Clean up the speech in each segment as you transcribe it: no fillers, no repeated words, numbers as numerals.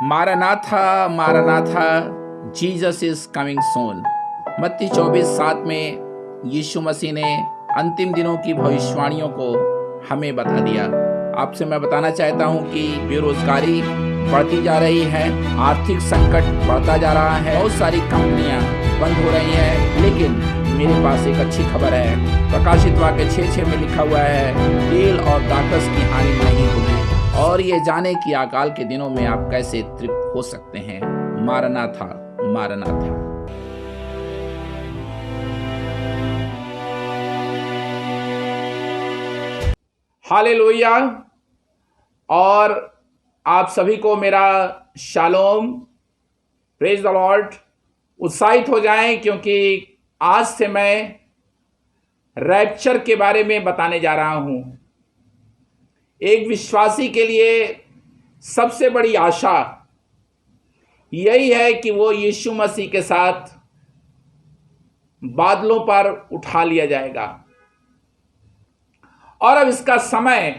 मारानाथा मारानाथा, Jesus is coming soon. मत्ती 24:7 में यीशु मसीह ने अंतिम दिनों की भविष्यवाणियों को हमें बता दिया। आपसे मैं बताना चाहता हूं कि बेरोजगारी बढ़ती जा रही है, आर्थिक संकट बढ़ता जा रहा है, बहुत सारी कंपनियां बंद हो रही हैं, लेकिन मेरे पास एक अच्छी खबर है। प्रकाशित वाक्य 6:6 में लिखा हुआ है, तेल और दाखरस की हानि नहीं होगी, और ये जाने कि अकाल के दिनों में आप कैसे तृप्त हो सकते हैं। मारनाथा मारनाथा। हालेलुया। और आप सभी को मेरा शालोम, प्रेज द लॉर्ड। उत्साहित हो जाएं, क्योंकि आज से मैं रैप्चर के बारे में बताने जा रहा हूं। एक विश्वासी के लिए सबसे बड़ी आशा यही है कि वो यीशु मसीह के साथ बादलों पर उठा लिया जाएगा। और अब इसका समय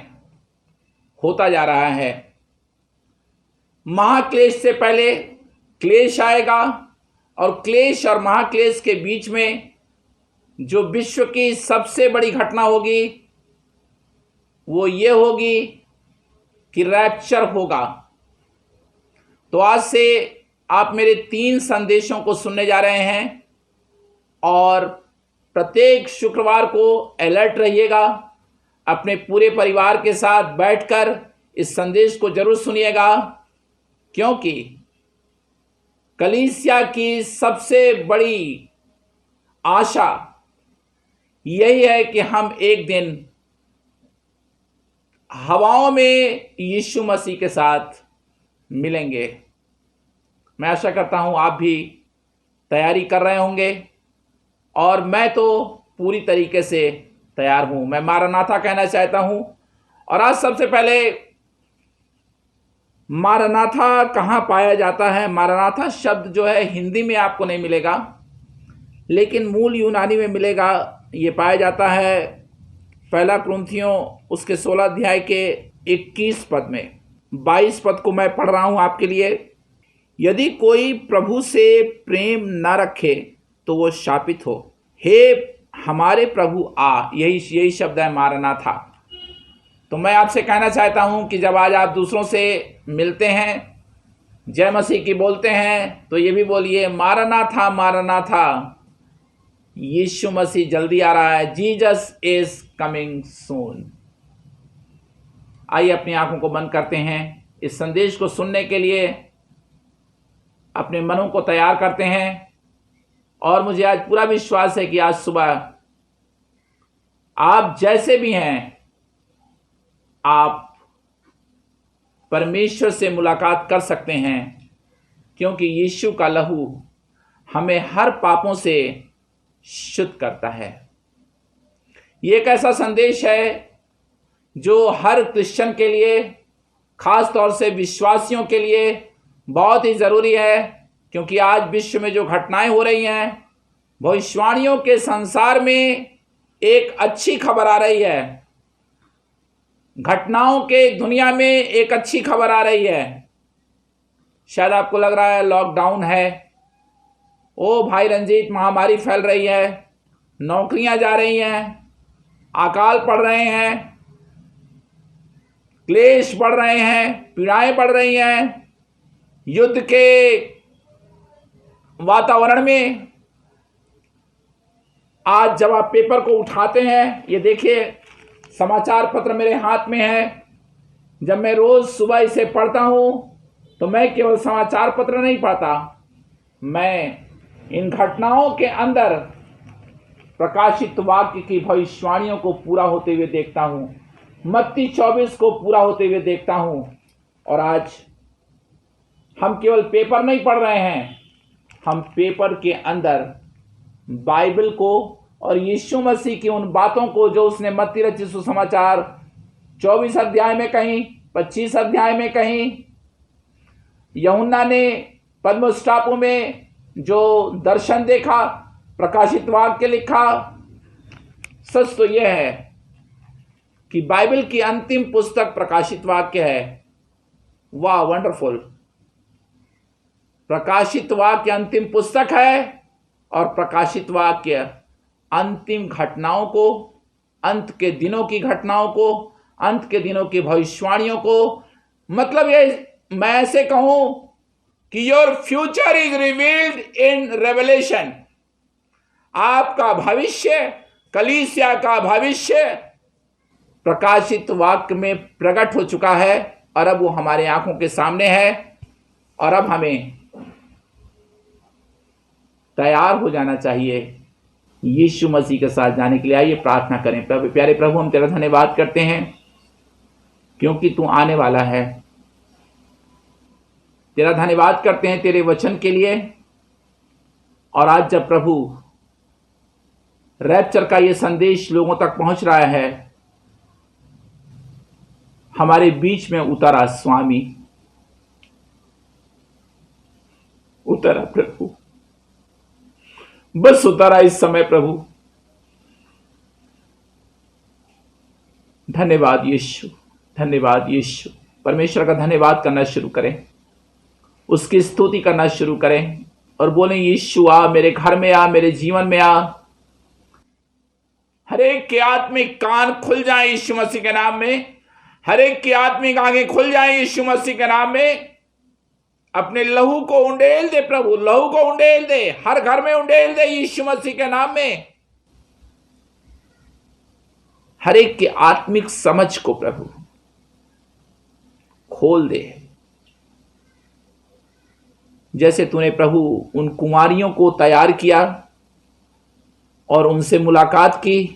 होता जा रहा है। महाक्लेश से पहले क्लेश आएगा, और क्लेश और महाक्लेश के बीच में जो विश्व की सबसे बड़ी घटना होगी वो ये होगी कि रैप्चर होगा। तो आज से आप मेरे 3 संदेशों को सुनने जा रहे हैं, और प्रत्येक शुक्रवार को अलर्ट रहिएगा। अपने पूरे परिवार के साथ बैठकर इस संदेश को जरूर सुनिएगा, क्योंकि कलीसिया की सबसे बड़ी आशा यही है कि हम एक दिन हवाओं में यीशु मसीह के साथ मिलेंगे। मैं आशा करता हूं आप भी तैयारी कर रहे होंगे, और मैं तो पूरी तरीके से तैयार हूं। मैं मारानाथा कहना चाहता हूं। और आज सबसे पहले, मारानाथा कहाँ पाया जाता है? मारानाथा शब्द जो है हिंदी में आपको नहीं मिलेगा, लेकिन मूल यूनानी में मिलेगा। ये पाया जाता है पहला कुरिन्थियों उसके 16 अध्याय के 21 पद में। 22 पद को मैं पढ़ रहा हूं आपके लिए। यदि कोई प्रभु से प्रेम न रखे तो वो शापित हो। हे हमारे प्रभु आ, यही शब्द है मारानाथा। तो मैं आपसे कहना चाहता हूं कि जब आज आप दूसरों से मिलते हैं, जय मसीह की बोलते हैं, तो ये भी बोलिए मारानाथा मारानाथा, यीशु मसीह जल्दी आ रहा है। Jesus is coming soon. आइए अपनी आंखों को बंद करते हैं। इस संदेश को सुनने के लिए अपने मनों को तैयार करते हैं। और मुझे आज पूरा विश्वास है कि आज सुबह आप जैसे भी हैं, आप परमेश्वर से मुलाकात कर सकते हैं, क्योंकि यीशु का लहू हमें हर पापों से शुद्ध करता है। ये एक ऐसा संदेश है जो हर क्रिश्चियन के लिए, खास तौर से विश्वासियों के लिए बहुत ही जरूरी है, क्योंकि आज विश्व में जो घटनाएं हो रही हैं, भविष्यवाणियों के संसार में एक अच्छी खबर आ रही है। घटनाओं के दुनिया में एक अच्छी खबर आ रही है। शायद आपको लग रहा है लॉकडाउन है, ओ भाई रंजीत, महामारी फैल रही है, नौकरियां जा रही हैं, अकाल पड़ रहे हैं, क्लेश बढ़ रहे हैं, पीड़ाएं बढ़ रही हैं। युद्ध के वातावरण में आज जब आप पेपर को उठाते हैं, ये देखिए समाचार पत्र मेरे हाथ में है। जब मैं रोज सुबह इसे पढ़ता हूं, तो मैं केवल समाचार पत्र नहीं पढ़ता, मैं इन घटनाओं के अंदर प्रकाशित वाक्य की भविष्यवाणियों को पूरा होते हुए देखता हूं। मत्ती 24 को पूरा होते हुए देखता हूं। और आज हम केवल पेपर नहीं पढ़ रहे हैं, हम पेपर के अंदर बाइबल को और यीशु मसीह की उन बातों को जो उसने मत्ती रचित सुसमाचार 24 अध्याय में कहीं, 25 अध्याय में कहीं, यूहन्ना ने पद्मस टापू में जो दर्शन देखा, प्रकाशित वाक्य लिखा। सच तो यह है कि बाइबल की अंतिम पुस्तक प्रकाशित वाक्य है। वाह, वंडरफुल। प्रकाशित वाक्य अंतिम पुस्तक है और प्रकाशित वाक्य अंतिम घटनाओं को, अंत के दिनों की घटनाओं को, अंत के दिनों की भविष्यवाणियों को, मतलब ये मैं ऐसे कहूं कि your future is revealed in revelation. आपका भविष्य, कलीसिया का भविष्य प्रकाशित वाक्य में प्रकट हो चुका है और अब वो हमारे आंखों के सामने है और अब हमें तैयार हो जाना चाहिए यीशु मसीह के साथ जाने के लिए। आइए प्रार्थना करें। प्रभु, प्यारे प्रभु, हम तेरा धन्यवाद करते हैं क्योंकि तू आने वाला है। तेरा धन्यवाद करते हैं तेरे वचन के लिए। और आज जब प्रभु रैप्चर का ये संदेश लोगों तक पहुंच रहा है, हमारे बीच में उतरा स्वामी, उतरा प्रभु, बस उतरा इस समय प्रभु। धन्यवाद यीशु, धन्यवाद यीशु। परमेश्वर का धन्यवाद करना शुरू करें, उसकी स्तुति करना शुरू करें और बोलें, यीशु आ, मेरे घर में आ, मेरे जीवन में आ। हर एक के आत्मिक कान खुल जाए यीशु मसीह के नाम में। हर एक की आत्मिक आंखें खुल जाए यीशु मसीह के नाम में। अपने लहू को उंडेल दे प्रभु, लहू को उंडेल दे, हर घर में उंडेल दे यीशु मसीह के नाम में। हर एक की आत्मिक समझ को प्रभु खोल दे, जैसे तूने प्रभु उन कुमारियों को तैयार किया और उनसे मुलाकात की।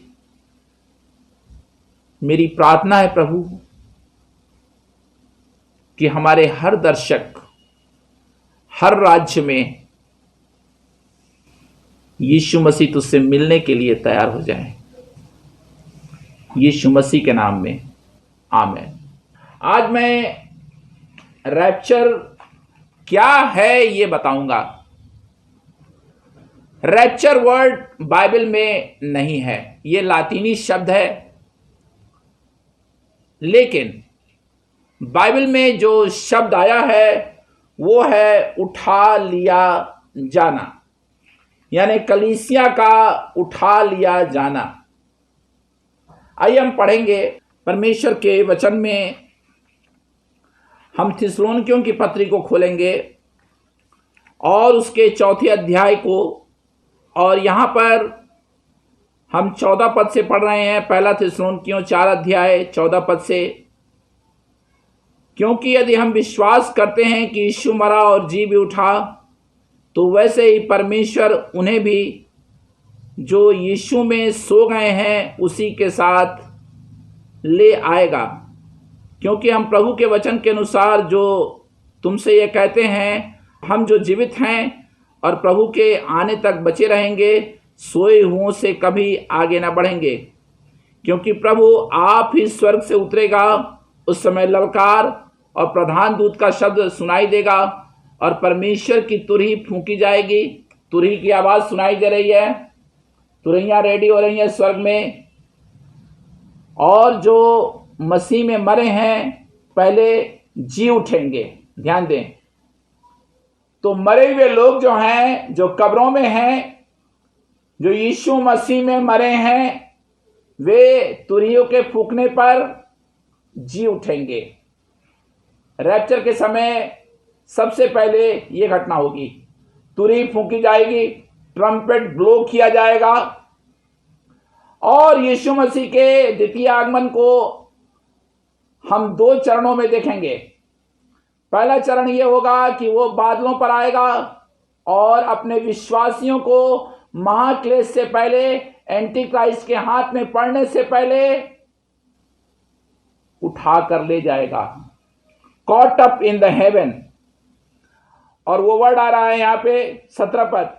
मेरी प्रार्थना है प्रभु कि हमारे हर दर्शक हर राज्य में यीशु मसीह तुझसे मिलने के लिए तैयार हो जाए, यीशु मसीह के नाम में, आमीन। आज मैं रैप्चर क्या है ये बताऊंगा। रैप्चर वर्ड बाइबल में नहीं है, ये लातीनी शब्द है, लेकिन बाइबल में जो शब्द आया है वो है उठा लिया जाना, यानी कलीसिया का उठा लिया जाना। आइए हम पढ़ेंगे परमेश्वर के वचन में। हम थिस्सलुनीकियों की पत्री को खोलेंगे और उसके 4 अध्याय को, और यहां पर हम 14 पद से पढ़ रहे हैं। पहला थिस्सलुनीकियों 4 अध्याय 14 पद से। क्योंकि यदि हम विश्वास करते हैं कि यीशु मरा और जी भी उठा, तो वैसे ही परमेश्वर उन्हें भी जो यीशु में सो गए हैं उसी के साथ ले आएगा। क्योंकि हम प्रभु के वचन के अनुसार जो तुमसे ये कहते हैं, हम जो जीवित हैं और प्रभु के आने तक बचे रहेंगे, सोए हुओं से कभी आगे न बढ़ेंगे। क्योंकि प्रभु आप ही स्वर्ग से उतरेगा, उस समय ललकार और प्रधान दूत का शब्द सुनाई देगा और परमेश्वर की तुरही फूंकी जाएगी। तुरही की आवाज़ सुनाई दे रही है, तुरहियां रेडी हो रही हैं स्वर्ग में। और जो मसीह में मरे हैं पहले जी उठेंगे। ध्यान दें, तो मरे हुए लोग जो हैं, जो कब्रों में हैं, जो यीशु मसीह में मरे हैं, वे तुरहियों के फूंकने पर जी उठेंगे। रैप्चर के समय सबसे पहले यह घटना होगी, तुरही फूंकी जाएगी, ट्रम्पेट ब्लो किया जाएगा और यीशु मसीह के द्वितीय आगमन को हम 2 चरणों में देखेंगे। पहला चरण यह होगा कि वो बादलों पर आएगा और अपने विश्वासियों को महाक्लेश से पहले, एंटी क्राइस्ट के हाथ में पड़ने से पहले उठा कर ले जाएगा, caught up in the haven. और वो वर्ड आ रहा है यहाँ पे 17 पद।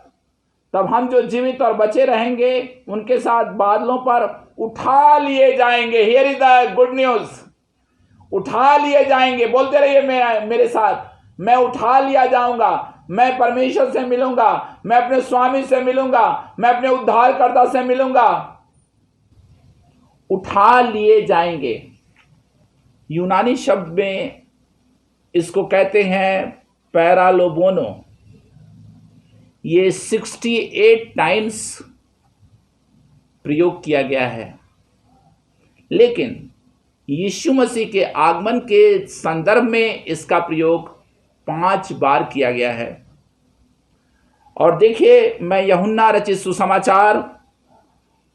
तब हम जो जीवित और बचे रहेंगे उनके साथ बादलों पर उठा लिए जाएंगे। Here is the good news, उठा लिए जाएंगे। बोलते रहिए मेरे साथ, मैं उठा लिया जाऊंगा, मैं परमेश्वर से मिलूंगा, मैं अपने स्वामी से मिलूंगा, मैं अपने उद्धारकर्ता से मिलूंगा। उठा लिए जाएंगे, यूनानी शब्द में इसको कहते हैं पैरालोबोनो। ये 68 टाइम्स प्रयोग किया गया है, लेकिन यीशु मसीह के आगमन के संदर्भ में इसका प्रयोग 5 बार किया गया है। और देखिए, मैं यूहन्ना रचित सुसमाचार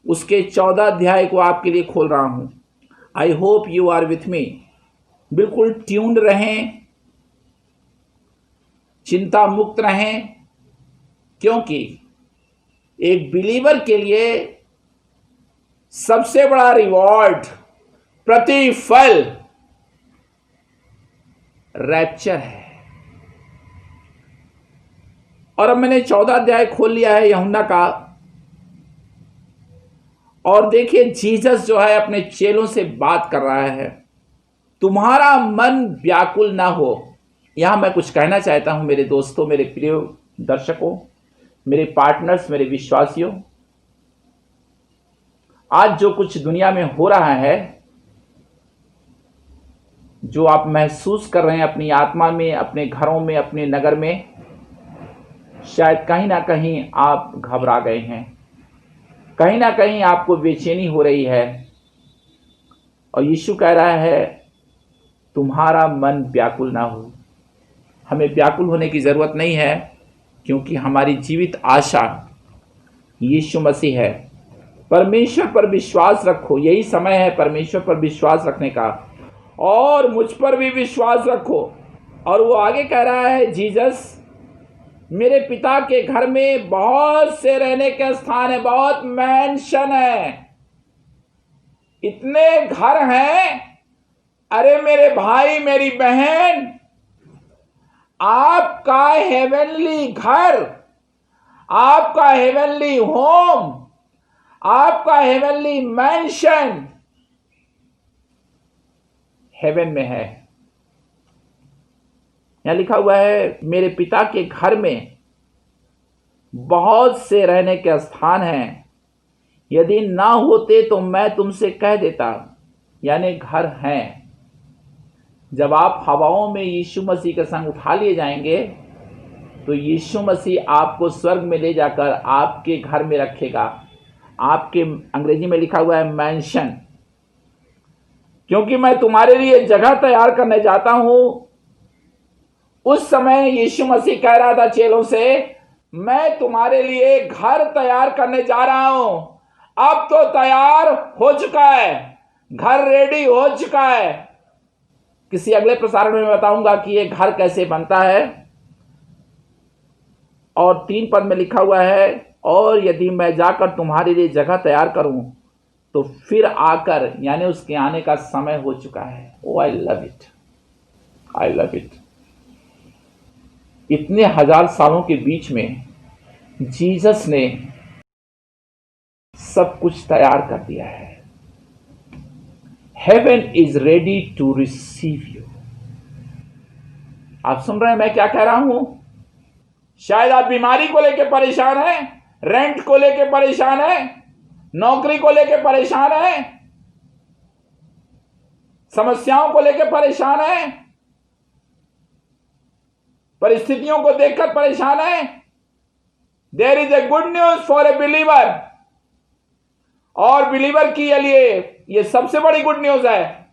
उसके 14 अध्याय को आपके लिए खोल रहा हूं। I hope you are with me. बिल्कुल ट्यून्ड रहें, चिंता मुक्त रहें, क्योंकि एक बिलीवर के लिए सबसे बड़ा रिवॉर्ड, प्रतिफल रैप्चर है। और अब मैंने 14 अध्याय खोल लिया है यूहन्ना का, और देखिए जीसस जो है अपने चेलों से बात कर रहा है, तुम्हारा मन व्याकुल ना हो। यहां मैं कुछ कहना चाहता हूं मेरे दोस्तों, मेरे प्रिय दर्शकों, मेरे पार्टनर्स, मेरे विश्वासियों। आज जो कुछ दुनिया में हो रहा है, जो आप महसूस कर रहे हैं अपनी आत्मा में, अपने घरों में, अपने नगर में, शायद कहीं ना कहीं आप घबरा गए हैं, कहीं ना कहीं आपको बेचैनी हो रही है। और यीशु कह रहा है तुम्हारा मन व्याकुल ना हो। हमें व्याकुल होने की जरूरत नहीं है, क्योंकि हमारी जीवित आशा यीशु मसीह है। परमेश्वर पर विश्वास रखो, यही समय है परमेश्वर पर विश्वास रखने का, और मुझ पर भी विश्वास रखो। और वो आगे कह रहा है, जीसस, मेरे पिता के घर में बहुत से रहने के स्थान है, बहुत मैंशन है, इतने घर हैं। अरे मेरे भाई, मेरी बहन, आपका हेवनली घर, आपका हेवनली होम, आपका हेवनली मैंशन हेवन में है। यहां लिखा हुआ है, मेरे पिता के घर में बहुत से रहने के स्थान हैं, यदि ना होते तो मैं तुमसे कह देता। यानी घर हैं। जब आप हवाओं में यीशु मसीह के संग उठा लिए जाएंगे, तो यीशु मसीह आपको स्वर्ग में ले जाकर आपके घर में रखेगा। आपके, अंग्रेजी में लिखा हुआ है मैंशन, क्योंकि मैं तुम्हारे लिए जगह तैयार करने जाता हूं। उस समय यीशु मसीह कह रहा था चेलों से, मैं तुम्हारे लिए घर तैयार करने जा रहा हूं। अब तो तैयार हो चुका है, घर रेडी हो चुका है। किसी अगले प्रसारण में बताऊंगा कि यह घर कैसे बनता है। और 3 पद में लिखा हुआ है, और यदि मैं जाकर तुम्हारे लिए जगह तैयार करूं तो फिर आकर, यानी उसके आने का समय हो चुका है। Oh I love it, I love it. इतने हजार सालों के बीच में जीसस ने सब कुछ तैयार कर दिया है। Heaven is ready to receive you. आप सुन रहे हैं मैं क्या कह रहा हूं? शायद आप बीमारी को लेकर परेशान हैं, रेंट को लेकर परेशान हैं, नौकरी को लेकर परेशान हैं, समस्याओं को लेकर परेशान हैं, परिस्थितियों को देखकर परेशान हैं। There is a good news for a believer. और बिलीवर के लिए यह सबसे बड़ी गुड न्यूज है,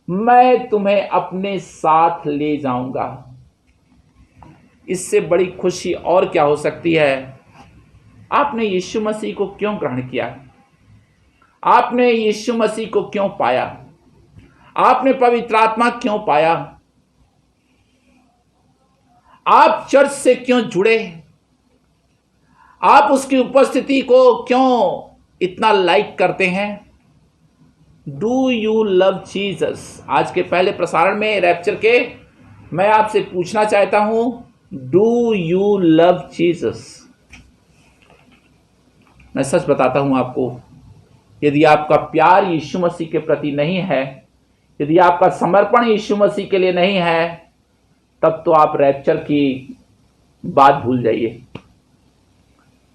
मैं तुम्हें अपने साथ ले जाऊंगा। इससे बड़ी खुशी और क्या हो सकती है? आपने यीशु मसीह को क्यों ग्रहण किया? आपने यीशु मसीह को क्यों पाया? आपने पवित्र आत्मा क्यों पाया? आप चर्च से क्यों जुड़े? आप उसकी उपस्थिति को क्यों इतना लाइक करते हैं? Do you love Jesus? आज के पहले प्रसारण में रैप्चर के मैं आपसे पूछना चाहता हूं, डू यू लव जीसस? मैं सच बताता हूं आपको, यदि आपका प्यार यीशु मसीह के प्रति नहीं है, यदि आपका समर्पण यीशु मसीह के लिए नहीं है, तब तो आप रैप्चर की बात भूल जाइए।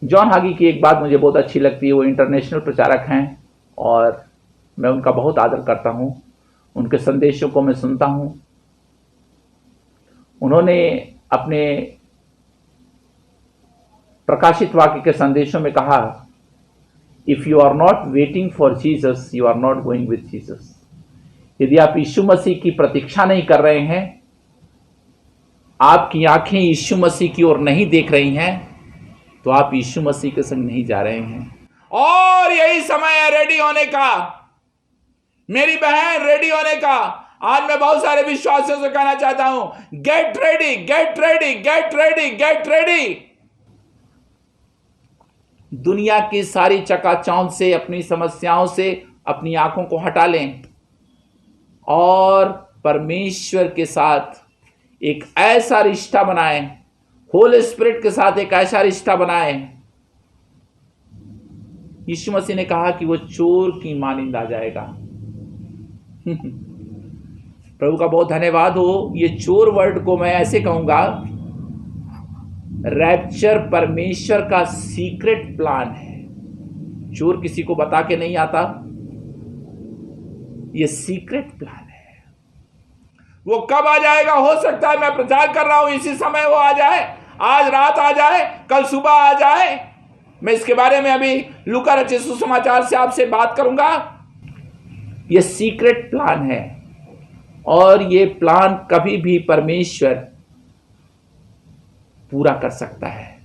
जॉन हागी की एक बात मुझे बहुत अच्छी लगती है। वो इंटरनेशनल प्रचारक हैं और मैं उनका बहुत आदर करता हूं, उनके संदेशों को मैं सुनता हूं। उन्होंने अपने प्रकाशित वाक्य के संदेशों में कहा, if you are not waiting for Jesus, you are not going with Jesus. यदि आप यीशु मसीह की प्रतीक्षा नहीं कर रहे हैं, आपकी आंखें यीशु मसीह की ओर नहीं देख रही हैं, तो आप यीशु मसीह के संग नहीं जा रहे हैं। और यही समय है रेडी होने का, मेरी बहन, रेडी होने का। आज मैं बहुत सारे विश्वासियों से कहना चाहता हूं, get ready, get ready, get ready, get ready. दुनिया की सारी चकाचौंध से, अपनी समस्याओं से अपनी आंखों को हटा लें और परमेश्वर के साथ एक ऐसा रिश्ता बनाएं, होली स्पिरिट के साथ एक ऐसा रिश्ता बनाएं। यीशु मसीह ने कहा कि वो चोर की मानिंद आ जाएगा। प्रभु का बहुत धन्यवाद हो। ये चोर वर्ड को मैं ऐसे कहूंगा, रैप्चर परमेश्वर का सीक्रेट प्लान है। चोर किसी को बता के नहीं आता, ये सीक्रेट प्लान है। वो कब आ जाएगा? हो सकता है मैं प्रचार कर रहा हूं इसी समय वो आ जाए, आज रात आ जाए, कल सुबह आ जाए। मैं इसके बारे में अभी लूका रचित सुसमाचार से आपसे बात करूंगा। ये सीक्रेट प्लान है और ये प्लान कभी भी परमेश्वर पूरा कर सकता है।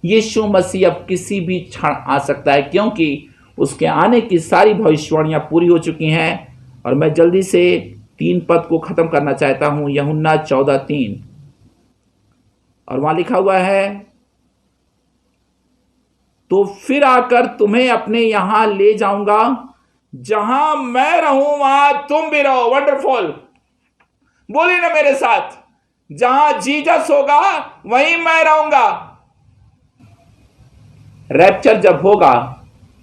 यीशु मसीह अब किसी भी क्षण आ सकता है, क्योंकि उसके आने की सारी भविष्यवाणियां पूरी हो चुकी हैं। और मैं जल्दी से 3 पद को खत्म करना चाहता हूं, यूहन्ना 14:3, और वहां लिखा हुआ है, तो फिर आकर तुम्हें अपने यहां ले जाऊंगा, जहां मैं रहूं वहां तुम भी रहो। वंडरफुल, बोलिए ना मेरे साथ, जहां जीसस होगा वहीं मैं रहूंगा। रैप्चर जब होगा,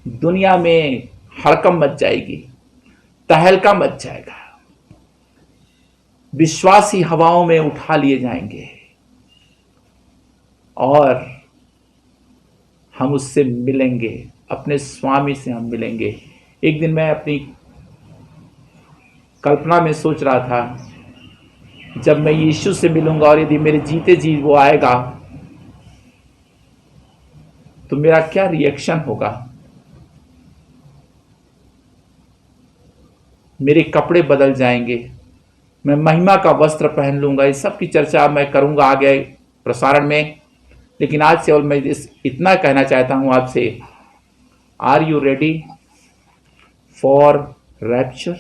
दुनिया में हड़कंप मच जाएगी, तहलका मच जाएगा, विश्वासी हवाओं में उठा लिए जाएंगे और हम उससे मिलेंगे, अपने स्वामी से हम मिलेंगे। एक दिन मैं अपनी कल्पना में सोच रहा था, जब मैं यीशु से मिलूंगा और यदि मेरे जीते जी वो आएगा तो मेरा क्या रिएक्शन होगा। मेरे कपड़े बदल जाएंगे, मैं महिमा का वस्त्र पहन लूंगा। इस सब की चर्चा मैं करूंगा आगे प्रसारण में, लेकिन आज से और मैं इतना कहना चाहता हूं आपसे, are you ready for rapture?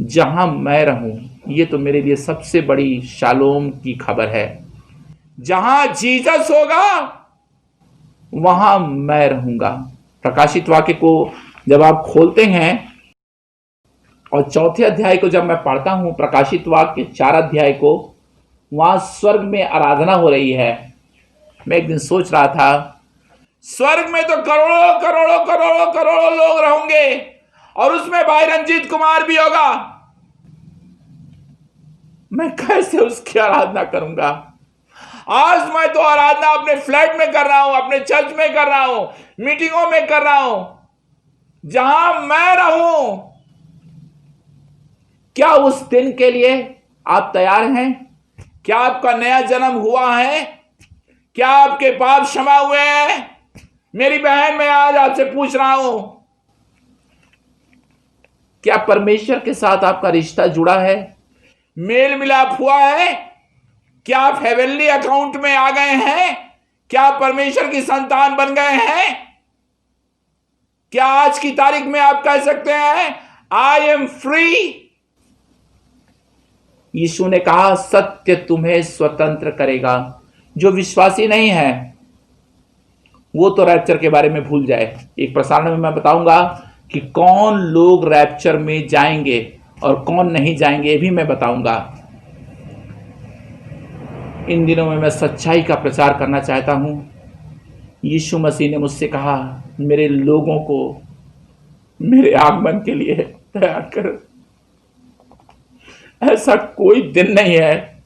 जहां मैं रहूं, ये तो मेरे लिए सबसे बड़ी शालोम की खबर है। जहां जीसस होगा वहां मैं रहूंगा। प्रकाशित वाक्य को जब आप खोलते हैं और 4थे अध्याय को जब मैं पढ़ता हूं, प्रकाशित वाक्य 4 अध्याय को, वहां स्वर्ग में आराधना हो रही है। मैं एक दिन सोच रहा था, स्वर्ग में तो करोड़ों करोड़ों करोड़ों करोड़ों लोग रहेंगे और उसमें भाई रंजीत कुमार भी होगा। मैं कैसे उसकी आराधना करूंगा? आज मैं तो आराधना अपने फ्लैट में कर रहा हूं, अपने चर्च में कर रहा हूं, मीटिंगों में कर रहा हूं, जहां मैं रहूं। क्या उस दिन के लिए आप तैयार हैं? क्या आपका नया जन्म हुआ है? क्या आपके पाप क्षमा हुए हैं? मेरी बहन, मैं आज आपसे पूछ रहा हूं, क्या परमेश्वर के साथ आपका रिश्ता जुड़ा है? मेल मिलाप हुआ है? क्या आप हेवनली अकाउंट में आ गए हैं? क्या आप परमेश्वर की संतान बन गए हैं? क्या आज की तारीख में आप कह सकते हैं, आई एम फ्री? यीशु ने कहा, सत्य तुम्हें स्वतंत्र करेगा। जो विश्वासी नहीं है वो तो रैप्चर के बारे में भूल जाए। एक प्रसारण में मैं बताऊंगा कि कौन लोग रैप्चर में जाएंगे और कौन नहीं जाएंगे, ये भी मैं बताऊंगा। इन दिनों में मैं सच्चाई का प्रचार करना चाहता हूं। यीशु मसीह ने मुझसे कहा, मेरे लोगों को मेरे आगमन के लिए तैयार कर। ऐसा कोई दिन नहीं है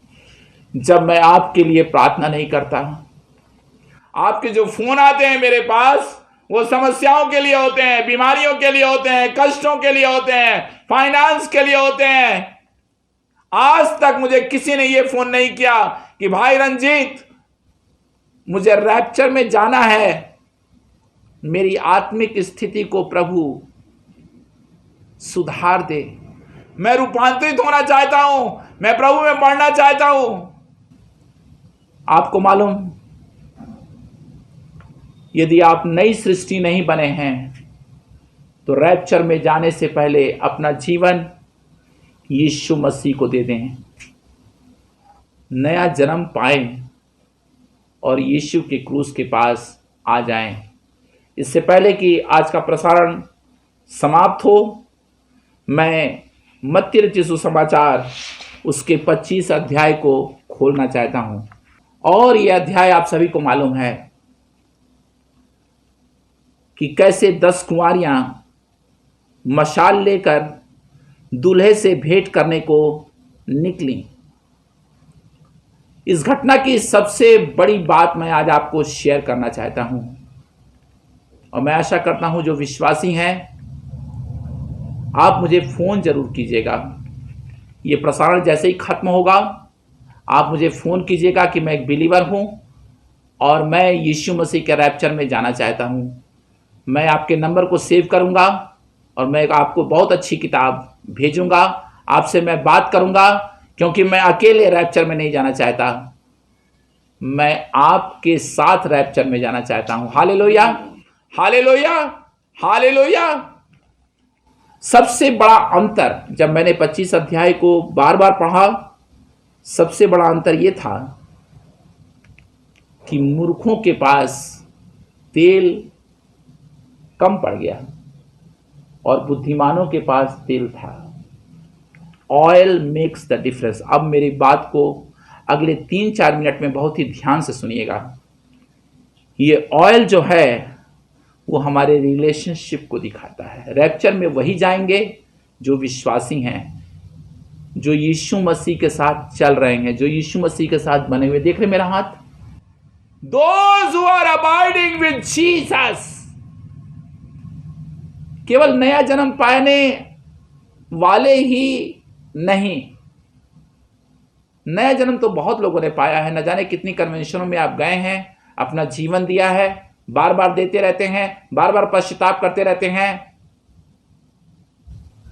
जब मैं आपके लिए प्रार्थना नहीं करता। आपके जो फोन आते हैं मेरे पास, वो समस्याओं के लिए होते हैं, बीमारियों के लिए होते हैं, कष्टों के लिए होते हैं, फाइनेंस के लिए होते हैं। आज तक मुझे किसी ने ये फोन नहीं किया कि भाई रंजीत, मुझे रैप्चर में जाना है। मेरी आत्मिक स्थिति को प्रभु सुधार दे। मैं रूपांतरित होना चाहता हूं, मैं प्रभु में बढ़ना चाहता हूं। आपको मालूम, यदि आप नई सृष्टि नहीं बने हैं तो रैप्चर में जाने से पहले अपना जीवन यीशु मसीह को दे दें, नया जन्म पाएं और यीशु के क्रूस के पास आ जाएं। इससे पहले कि आज का प्रसारण समाप्त हो, मैं मत्ती रचित सुसमाचार उसके 25 अध्याय को खोलना चाहता हूं। और यह अध्याय आप सभी को मालूम है कि कैसे 10 कुंवारियां मशाल लेकर दूल्हे से भेंट करने को निकली। इस घटना की सबसे बड़ी बात मैं आज आपको शेयर करना चाहता हूं, और मैं आशा करता हूं जो विश्वासी हैं आप मुझे फ़ोन जरूर कीजिएगा। ये प्रसारण जैसे ही खत्म होगा आप मुझे फ़ोन कीजिएगा कि मैं एक बिलीवर हूं और मैं यीशु मसीह के रैप्चर में जाना चाहता हूं। मैं आपके नंबर को सेव करूंगा और मैं आपको बहुत अच्छी किताब भेजूंगा। आपसे मैं बात करूंगा, क्योंकि मैं अकेले रैप्चर में नहीं जाना चाहता, मैं आपके साथ रैप्चर में जाना चाहता हूं। Hallelujah, hallelujah, hallelujah. सबसे बड़ा अंतर, जब मैंने 25 अध्याय को बार बार पढ़ा, सबसे बड़ा अंतर यह था कि मूर्खों के पास तेल कम पड़ गया और बुद्धिमानों के पास तेल था। Oil makes the difference. अब मेरी बात को अगले 3-4 मिनट में बहुत ही ध्यान से सुनिएगा। ये ऑयल जो है वो हमारे रिलेशनशिप को दिखाता है। रैप्चर में वही जाएंगे जो विश्वासी हैं, जो यीशु मसीह के साथ चल रहे हैं, जो यीशु मसीह के साथ बने हुए। देख रहे मेरा हाथ? Those who are abiding with Jesus। केवल नया जन्म पाने वाले ही नहीं, नया जन्म तो बहुत लोगों ने पाया है। न जाने कितनी कन्वेंशनों में आप गए हैं, अपना जीवन दिया है, बार बार देते रहते हैं, बार बार पश्चाताप करते रहते हैं।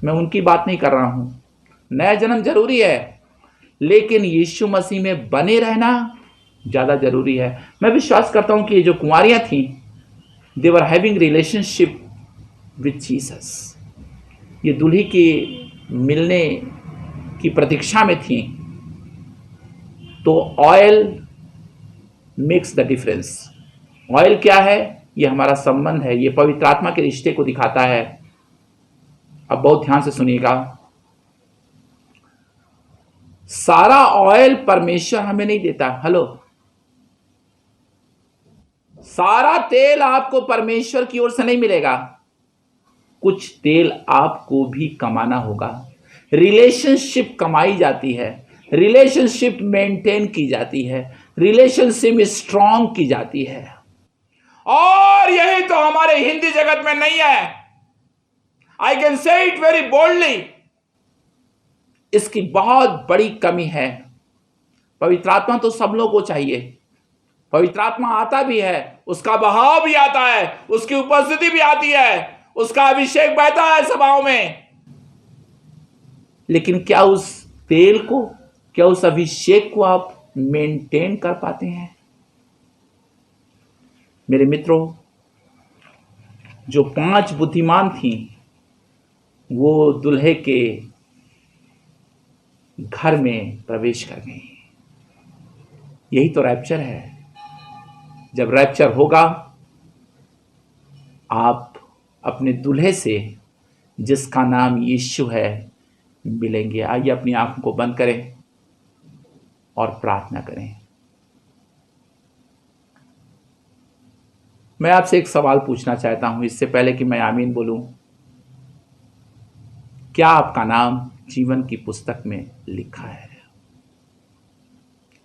मैं उनकी बात नहीं कर रहा हूं। नया जन्म जरूरी है, लेकिन यीशु मसीह में बने रहना ज्यादा जरूरी है। मैं विश्वास करता हूं कि ये जो कुंवारियां थीं, they were having relationship with Jesus. ये दूल्हे के मिलने की प्रतीक्षा में थी। तो oil makes the difference. Oil क्या है? ये हमारा संबंध है, ये पवित्र आत्मा के रिश्ते को दिखाता है। अब बहुत ध्यान से सुनिएगा। सारा ऑयल परमेश्वर हमें नहीं देता। हेलो, सारा तेल आपको परमेश्वर की ओर से नहीं मिलेगा। कुछ तेल आपको भी कमाना होगा। रिलेशनशिप कमाई जाती है, रिलेशनशिप मेंटेन की जाती है, रिलेशनशिप स्ट्रांग की जाती है। और यही तो हमारे हिंदी जगत में नहीं है। I can say it very boldly. इसकी बहुत बड़ी कमी है। पवित्र आत्मा तो सब लोगों को चाहिए। पवित्र आत्मा आता भी है, उसका बहाव भी आता है, उसकी उपस्थिति भी आती है, उसका अभिषेक बहता है सभाओं में। लेकिन क्या उस तेल को, क्या उस अभिषेक को आप मेंटेन कर पाते हैं? मेरे मित्रों, जो 5 बुद्धिमान थी वो दुल्हे के घर में प्रवेश कर गई। यही तो रैप्चर है। जब रैप्चर होगा, आप अपने दूल्हे से, जिसका नाम यीशु है, मिलेंगे। आइए अपनी आंखों को बंद करें और प्रार्थना करें। मैं आपसे एक सवाल पूछना चाहता हूं इससे पहले कि मैं आमीन बोलूं। क्या आपका नाम जीवन की पुस्तक में लिखा है?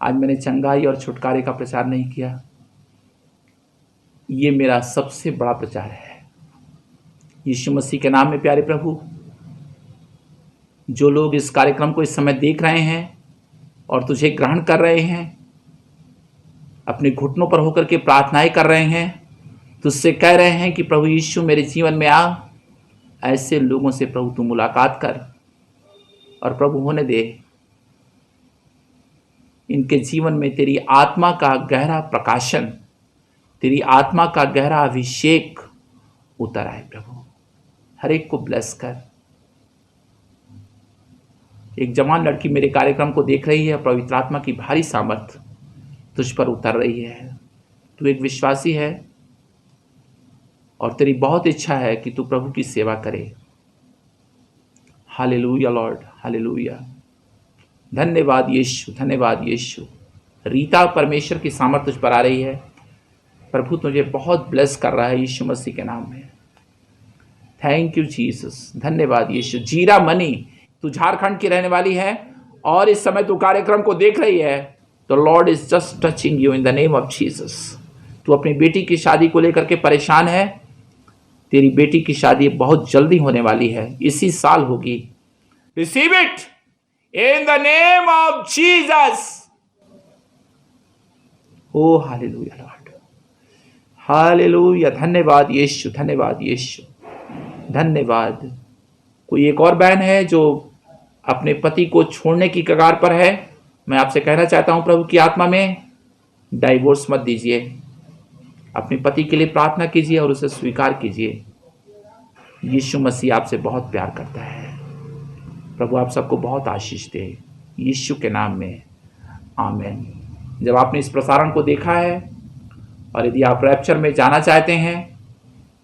आज मैंने चंगाई और छुटकारे का प्रचार नहीं किया। ये मेरा सबसे बड़ा प्रचार है। यीशु मसीह के नाम में प्यारे प्रभु, जो लोग इस कार्यक्रम को इस समय देख रहे हैं और तुझे ग्रहण कर रहे हैं, अपने घुटनों पर होकर के प्रार्थनाएं कर रहे हैं, तुझसे कह रहे हैं कि प्रभु यीशु मेरे जीवन में आ। ऐसे लोगों से प्रभु तू मुलाकात कर और प्रभु होने दे इनके जीवन में तेरी आत्मा का गहरा प्रकाशन, तेरी आत्मा का गहरा अभिषेक उतर आए। प्रभु हर एक को ब्लेस कर। एक जवान लड़की मेरे कार्यक्रम को देख रही है, पवित्र आत्मा की भारी सामर्थ तुझ पर उतर रही है। तू एक विश्वासी है और तेरी बहुत इच्छा है कि तू प्रभु की सेवा करे। Hallelujah Lord, hallelujah. धन्यवाद यीशु, धन्यवाद यीशु। रीता, परमेश्वर की सामर्थ तुझ पर आ रही है। प्रभु तुझे बहुत ब्लेस कर रहा है यीशु मसीह के नाम में। थैंक यू जीसस, धन्यवाद यीशु। जीरा मनी, तू झारखंड की रहने वाली है और इस समय तू कार्यक्रम को देख रही है, तो Lord is just touching you in the name of Jesus. तू अपनी बेटी की शादी को लेकर के परेशान है। तेरी बेटी की शादी बहुत जल्दी होने वाली है, इसी साल होगी। Receive it in the name of Jesus. Oh hallelujah Lord, hallelujah. धन्यवाद यीशु, धन्यवाद यीशु, धन्यवाद। कोई एक और बहन है जो अपने पति को छोड़ने की कगार पर है, मैं आपसे कहना चाहता हूं प्रभु की आत्मा में, डाइवोर्स मत दीजिए। अपने पति के लिए प्रार्थना कीजिए और उसे स्वीकार कीजिए। यीशु मसीह आपसे बहुत प्यार करता है। प्रभु आप सबको बहुत आशीष दे यीशु के नाम में, आमीन। जब आपने इस प्रसारण को देखा है और यदि आप रैप्चर में जाना चाहते हैं,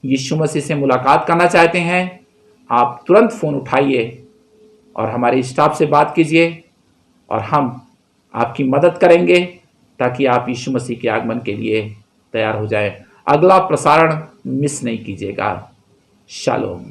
यीशु मसीह से मुलाकात करना चाहते हैं, आप तुरंत फ़ोन उठाइए और हमारे स्टाफ से बात कीजिए और हम आपकी मदद करेंगे ताकि आप यीशु मसीह के आगमन के लिए तैयार हो जाए। अगला प्रसारण मिस नहीं कीजिएगा। शालोम।